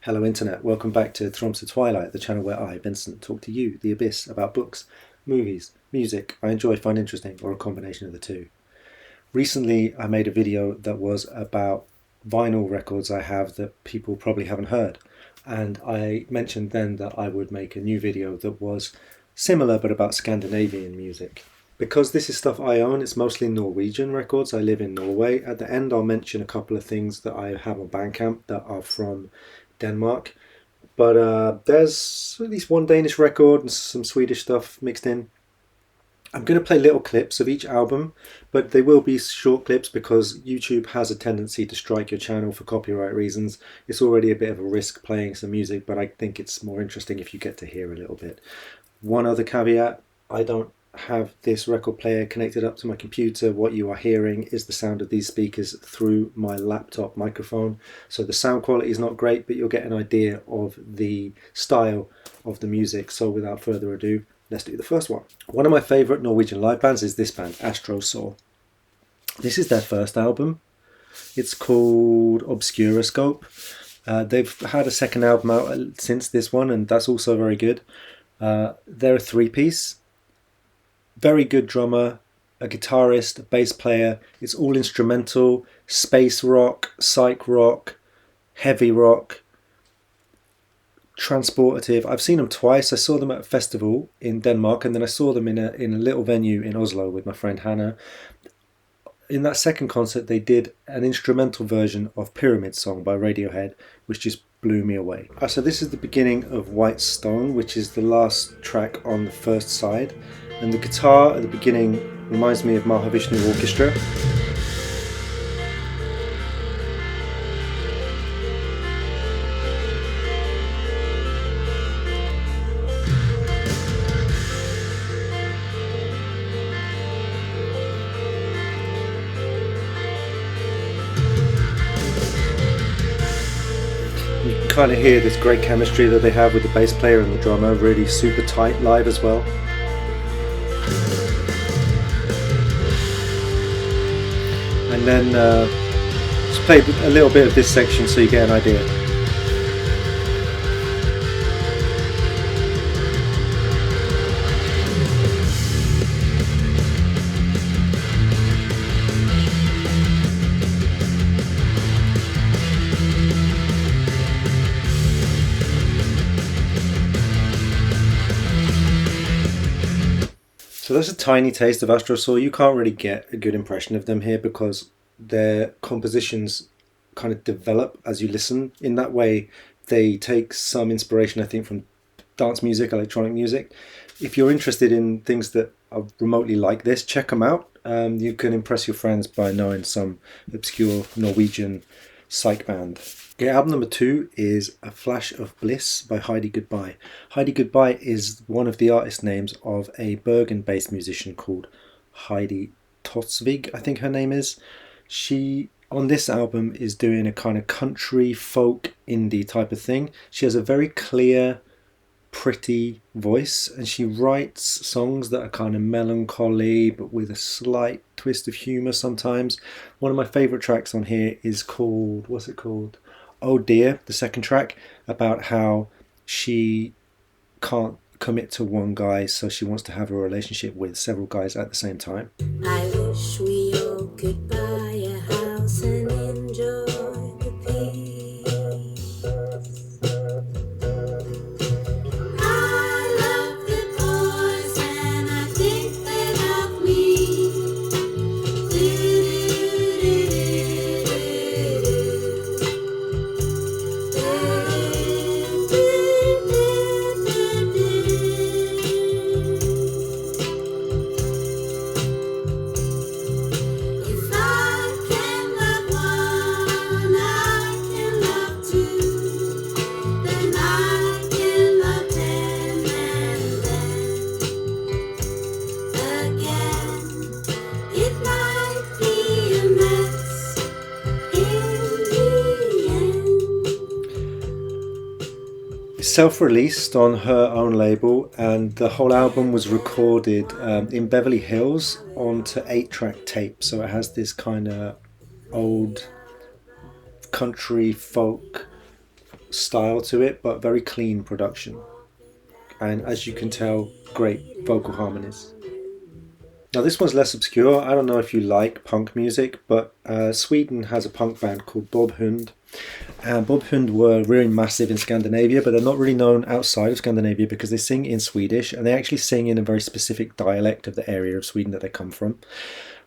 Hello Internet, welcome back to Tromsø Twilight, the channel where I, Vincent, talk to you, the Abyss, about books, movies, music I enjoy, find interesting, or a combination of the two. Recently I made a video that was about vinyl records I have that people probably haven't heard, and I mentioned then that I would make a new video that was similar but about Scandinavian music. Because this is stuff I own, it's mostly Norwegian records. I live in Norway. At the end I'll mention a couple of things that I have on Bandcamp that are from Denmark, but there's at least one Danish record and some Swedish stuff mixed in. I'm going to play little clips of each album, but they will be short clips because YouTube has a tendency to strike your channel for copyright reasons. It's already a bit of a risk playing some music, but I think it's more interesting if you get to hear a little bit. One other caveat, I don't have this record player connected up to my computer. What you are hearing is the sound of these speakers through my laptop microphone, so the sound quality is not great, but you'll get an idea of the style of the music. So without further ado, let's do the first one. One of my favourite Norwegian live bands is this band, Astrosaur. This is their first album. It's called Obscurascope. They've had a second album out since this one, and that's also very good. They're a three-piece. Very good drummer, a guitarist, a bass player. It's all instrumental, space rock, psych rock, heavy rock, transportative. I've seen them twice. I saw them at a festival in Denmark, and then I saw them in a little venue in Oslo with my friend Hannah. In that second concert they did an instrumental version of Pyramid Song by Radiohead, which just blew me away. So this is the beginning of White Stone, which is the last track on the first side. And the guitar at the beginning reminds me of Mahavishnu Orchestra. You can kind of hear this great chemistry that they have with the bass player and the drummer, really super tight live as well. And then just play a little bit of this section so you get an idea. So that's a tiny taste of Astrosaur. You can't really get a good impression of them here because their compositions kind of develop as you listen. In that way, they take some inspiration, I think, from dance music, electronic music. If you're interested in things that are remotely like this, check them out. You can impress your friends by knowing some obscure Norwegian psych band. Okay, album number 2 is A Flash of Bliss by Heidi Goodbye. Heidi Goodbye is one of the artist names of a Bergen-based musician called Heidi Totsvig, I think her name is. She, on this album, is doing a kind of country, folk, indie type of thing. She has a very clear, pretty voice, and she writes songs that are kind of melancholy but with a slight twist of humour sometimes. One of my favourite tracks on here is called, what's it called? Oh Dear, the second track, about how she can't commit to one guy, so she wants to have a relationship with several guys at the same time. I wish we all could buy a house and enjoy the peace. I love the boys and I think they love me. If I can love one, I can love two. Then I can love ten and then again. It might be a mess in the end. It's self-released on her own label, and the whole album was recorded in Beverly Hills onto 8-track tape, so it has this kind of old country folk style to it, but very clean production. And as you can tell, great vocal harmonies. Now this one's less obscure. I don't know if you like punk music, but Sweden has a punk band called Hund. And Hund were really massive in Scandinavia, but they're not really known outside of Scandinavia because they sing in Swedish, and they actually sing in a very specific dialect of the area of Sweden that they come from.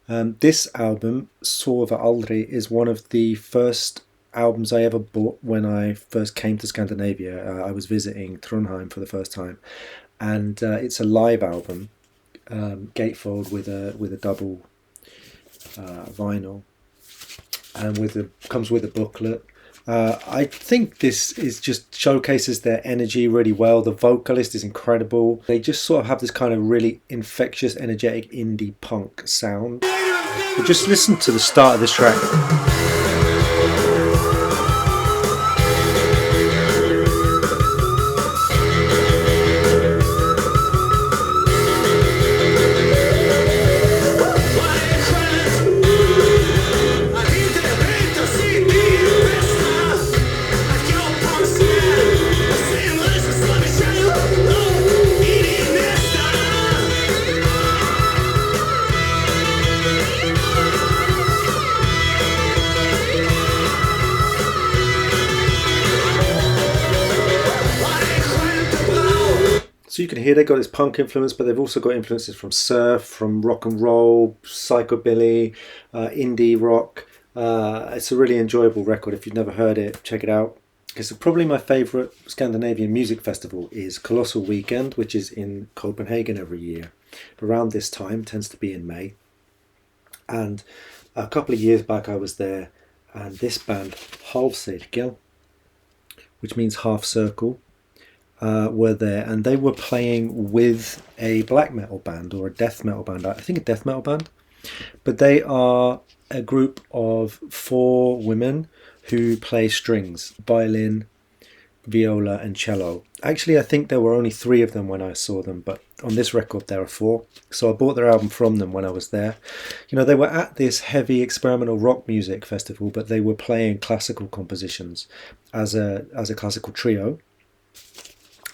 This album, Sover, Aldrig, is one of the first albums I ever bought when I first came to Scandinavia. I was visiting Trondheim for the first time, and it's a live album, gatefold with a double vinyl, and comes with a booklet. I think this just showcases their energy really well. The vocalist is incredible. They just sort of have this kind of really infectious, energetic indie punk sound. But just listen to the start of this track. So you can hear they've got this punk influence, but they've also got influences from surf, from rock and roll, psychobilly, indie rock. It's a really enjoyable record. If you've never heard it, check it out. Because probably my favourite Scandinavian music festival is Colossal Weekend, which is in Copenhagen every year. Around this time, tends to be in May. And a couple of years back I was there, and this band, Halvcirkel, which means half circle, were there, and they were playing with a black metal band or a death metal band. I think a death metal band, but they are a group of 4 women who play strings, violin, viola and cello. Actually, I think there were only 3 of them when I saw them, but on this record there are 4. So I bought their album from them when I was there. You know, they were at this heavy experimental rock music festival, but they were playing classical compositions as a classical trio.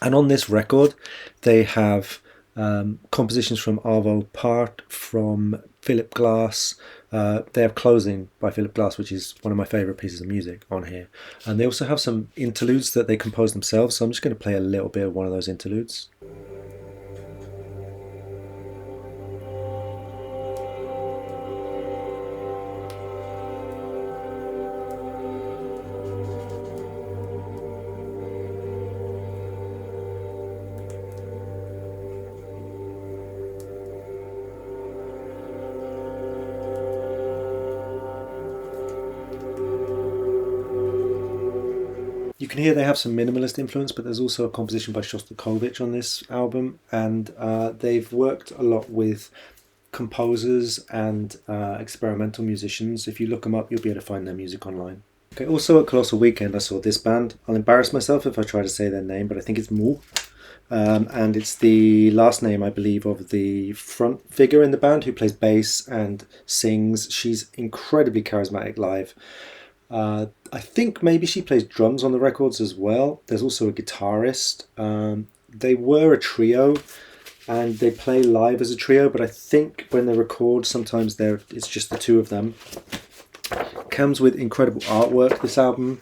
And on this record, they have compositions from Arvo Part, from Philip Glass. They have Closing by Philip Glass, which is one of my favourite pieces of music on here. And they also have some interludes that they composed themselves. So I'm just going to play a little bit of one of those interludes. You can hear they have some minimalist influence, but there's also a composition by Shostakovich on this album, and they've worked a lot with composers and experimental musicians. If you look them up, you'll be able to find their music online. Okay, also at Colossal Weekend I saw this band. I'll embarrass myself if I try to say their name, but I think it's Mo. And it's the last name, I believe, of the front figure in the band who plays bass and sings. She's incredibly charismatic live. I think maybe she plays drums on the records as well. There's also a guitarist. They were a trio and they play live as a trio, but I think when they record sometimes it's just the 2 of them. Comes with incredible artwork, this album,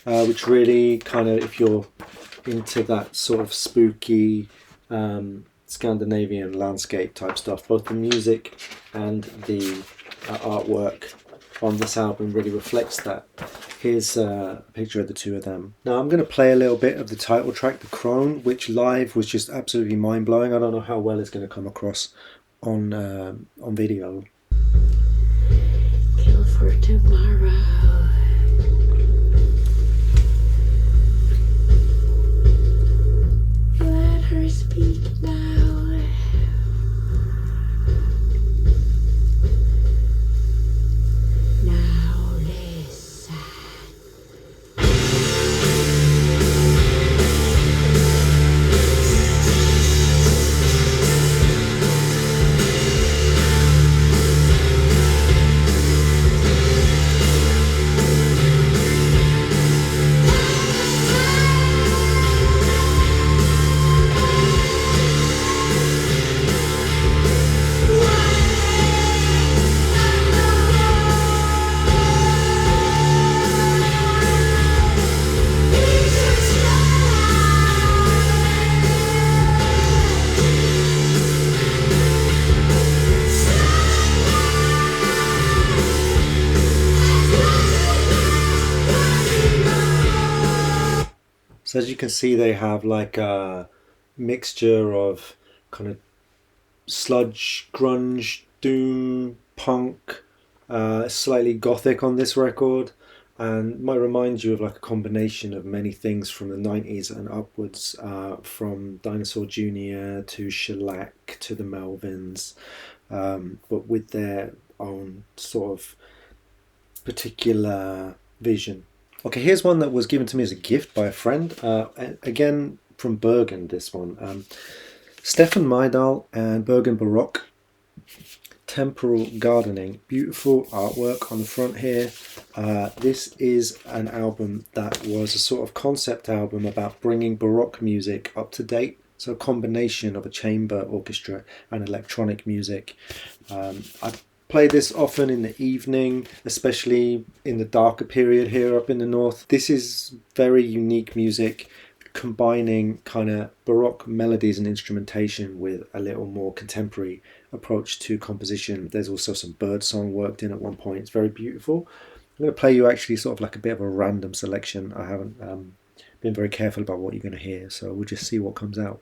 which really kind of, if you're into that sort of spooky Scandinavian landscape type stuff, both the music and the artwork on this album really reflects that. Here's a picture of the 2 of them. Now I'm going to play a little bit of the title track, the Crone, which live was just absolutely mind-blowing. I don't know how well it's going to come across on video. Kill for tomorrow. Let her speak now. So as you can see, they have like a mixture of kind of sludge, grunge, doom, punk, slightly gothic on this record, and might remind you of like a combination of many things from the 90s and upwards, from Dinosaur Jr. to Shellac to the Melvins, but with their own sort of particular vision. Okay, here's one that was given to me as a gift by a friend, again from Bergen, this one. Stephan Meidall and Bergen Barokk, Temporal Gardening. Beautiful artwork on the front here. This is an album that was a sort of concept album about bringing Baroque music up to date. So a combination of a chamber orchestra and electronic music. I play this often in the evening, especially in the darker period here up in the north. This is very unique music, combining kind of Baroque melodies and instrumentation with a little more contemporary approach to composition. There's also some birdsong worked in at one point. It's very beautiful. I'm going to play you actually sort of like a bit of a random selection. I haven't been very careful about what you're going to hear, so we'll just see what comes out.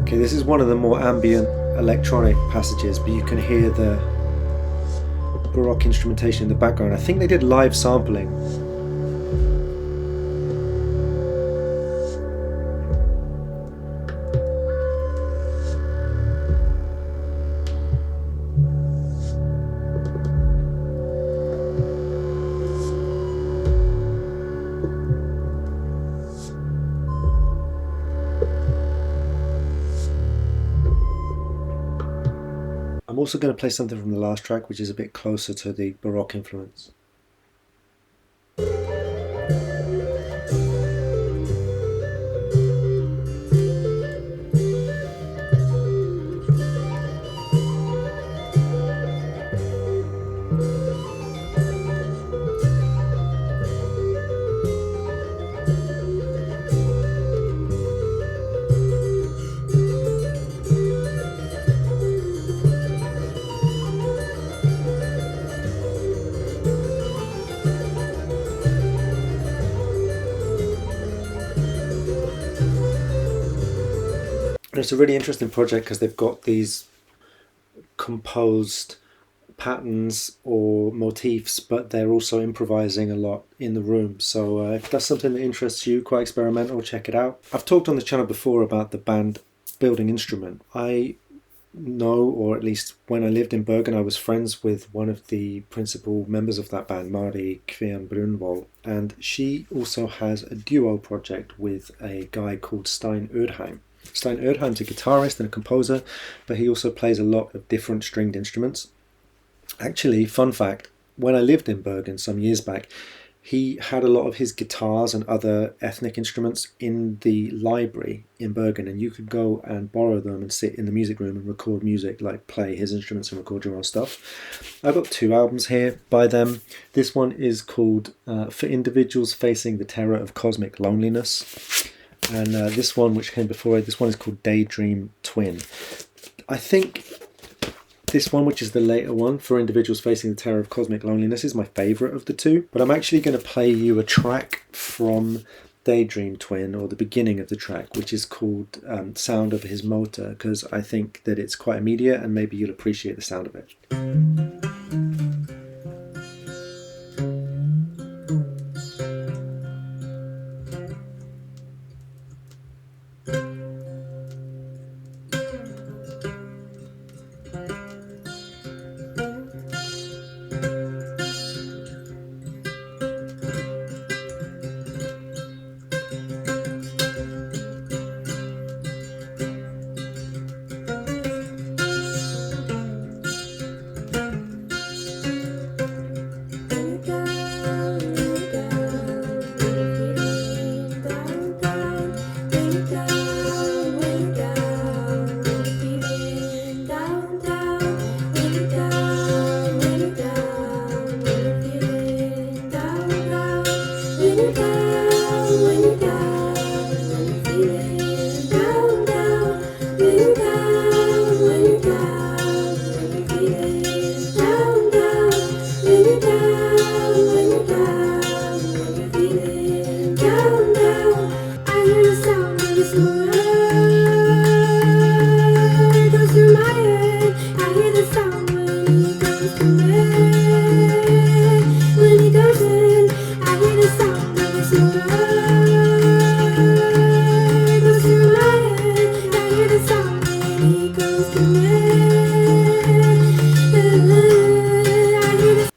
Okay, this is one of the more ambient electronic passages, but you can hear the Baroque instrumentation in the background. I think they did live sampling. I'm also going to play something from the last track, which is a bit closer to the Baroque influence. And it's a really interesting project because they've got these composed patterns or motifs, but they're also improvising a lot in the room. So if that's something that interests you, quite experimental, check it out. I've talked on the channel before about the band Building Instrument. I know, or at least when I lived in Bergen, I was friends with one of the principal members of that band, Mari Kvien Brunvoll, and she also has a duo project with a guy called Stein Urheim. Stein Urheim's a guitarist and a composer, but he also plays a lot of different stringed instruments. Actually, fun fact, when I lived in Bergen some years back, he had a lot of his guitars and other ethnic instruments in the library in Bergen, and you could go and borrow them and sit in the music room and record music, like play his instruments and record your own stuff. I've got 2 albums here by them. This one is called For Individuals Facing the Terror of Cosmic Loneliness. And this one, which came before it, this one is called Daydream Twin. I think this one, which is the later one, For Individuals Facing the Terror of Cosmic Loneliness, is my favourite of the 2. But I'm actually going to play you a track from Daydream Twin, or the beginning of the track, which is called Sound of His Motor, because I think that it's quite immediate and maybe you'll appreciate the sound of it.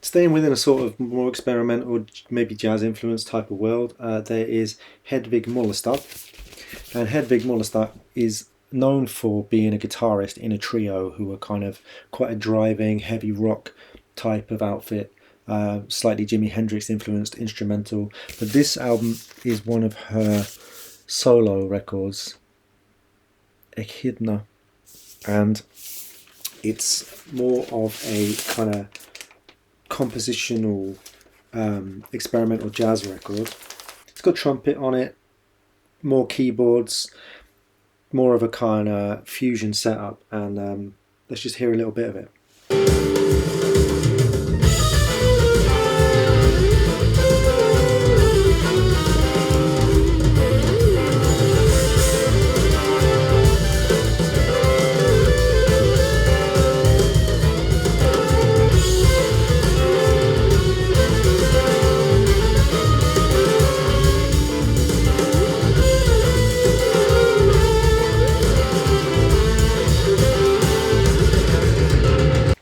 Staying within a sort of more experimental, maybe jazz influence type of world, there is Hedvig Mollestad. And Hedvig Mollestad is known for being a guitarist in a trio who are kind of quite a driving, heavy rock type of outfit, slightly Jimi Hendrix influenced instrumental. But this album is one of her solo records, Ekhidna, and it's more of a kind of compositional experimental jazz record. It's got trumpet on it, more keyboards, more of a kind of fusion setup, and let's just hear a little bit of it.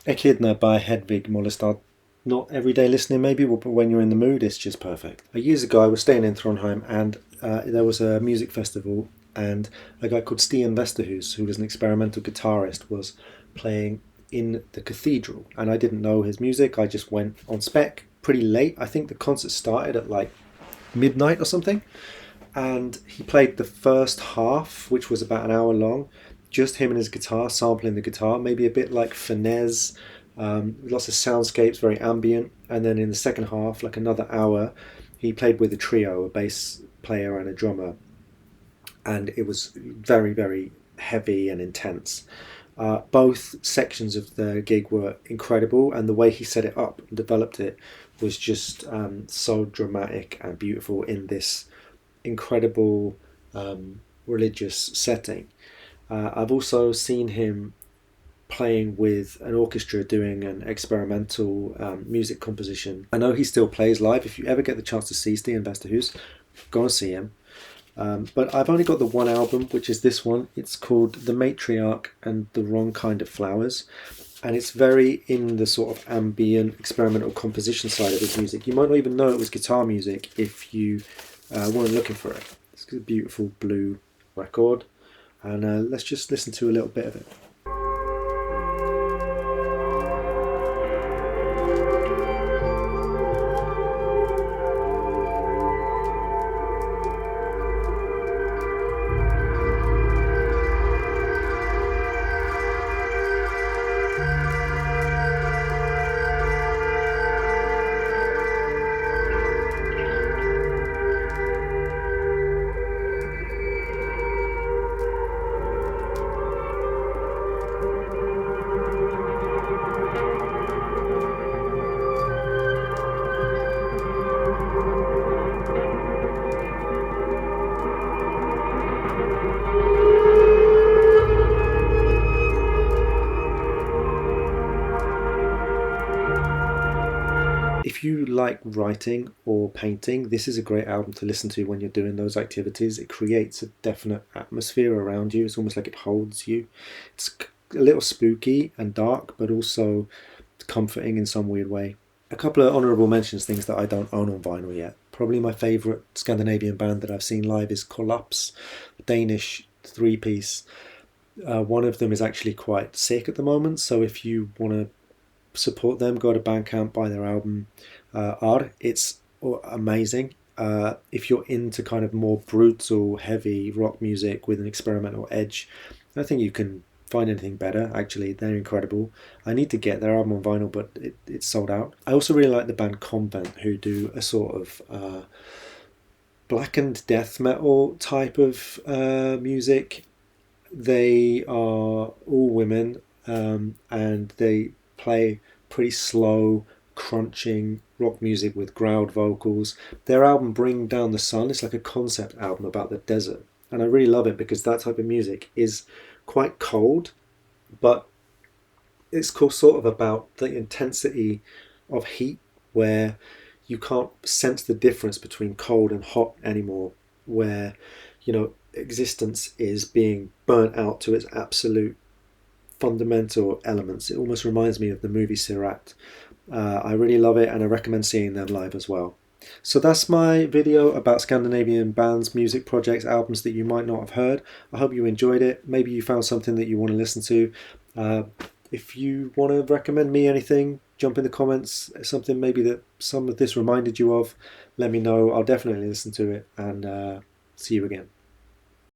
Ekhidna by Hedvig Mollestad. Not everyday listening maybe, but when you're in the mood it's just perfect. Years ago I was staying in Trondheim, and there was a music festival, and a guy called Stian Westerhus, who was an experimental guitarist, was playing in the cathedral, and I didn't know his music. I just went on spec pretty late. I think the concert started at like midnight or something, and he played the first half, which was about an hour long, just him and his guitar, sampling the guitar, maybe a bit like finesse, lots of soundscapes, very ambient. And then in the second half, like another hour, he played with a trio, a bass player and a drummer, and it was very, very heavy and intense. Both sections of the gig were incredible, and the way he set it up and developed it was just so dramatic and beautiful in this incredible religious setting. I've also seen him playing with an orchestra doing an experimental music composition. I know he still plays live. If you ever get the chance to see Stian Westerhus, go and see him. But I've only got the one album, which is this one. It's called The Matriarch and the Wrong Kind of Flowers. And it's very in the sort of ambient experimental composition side of his music. You might not even know it was guitar music if you weren't looking for it. It's a beautiful blue record. And let's just listen to a little bit of it. If you like writing or painting, this is a great album to listen to when you're doing those activities. It creates a definite atmosphere around you. It's almost like it holds you. It's a little spooky and dark, but also comforting in some weird way. A couple of honourable mentions, things that I don't own on vinyl yet. Probably my favourite Scandinavian band that I've seen live is Kollapse, a Danish three-piece. One of them is actually quite sick at the moment, so if you want to support them, go to Bandcamp, buy their album Art. It's amazing. If you're into kind of more brutal, heavy rock music with an experimental edge, I don't think you can find anything better. Actually, they're incredible. I need to get their album on vinyl, but it's sold out. I also really like the band Konvent, who do a sort of blackened death metal type of music. They are all women, and they play pretty slow, crunching rock music with growled vocals. Their album Bring Down the Sun is like a concept album about the desert, and I really love it because that type of music is quite cold, but it's sort of about the intensity of heat, where you can't sense the difference between cold and hot anymore, where, you know, existence is being burnt out to its absolute fundamental elements. It almost reminds me of the movie Sirat, I really love it, and I recommend seeing them live as well. So that's my video about Scandinavian bands, music projects, albums that you might not have heard. I hope you enjoyed it. Maybe you found something that you want to listen to. If you want to recommend me anything, jump in the comments. Something maybe that some of this reminded you of, let me know. I'll definitely listen to it, and see you again.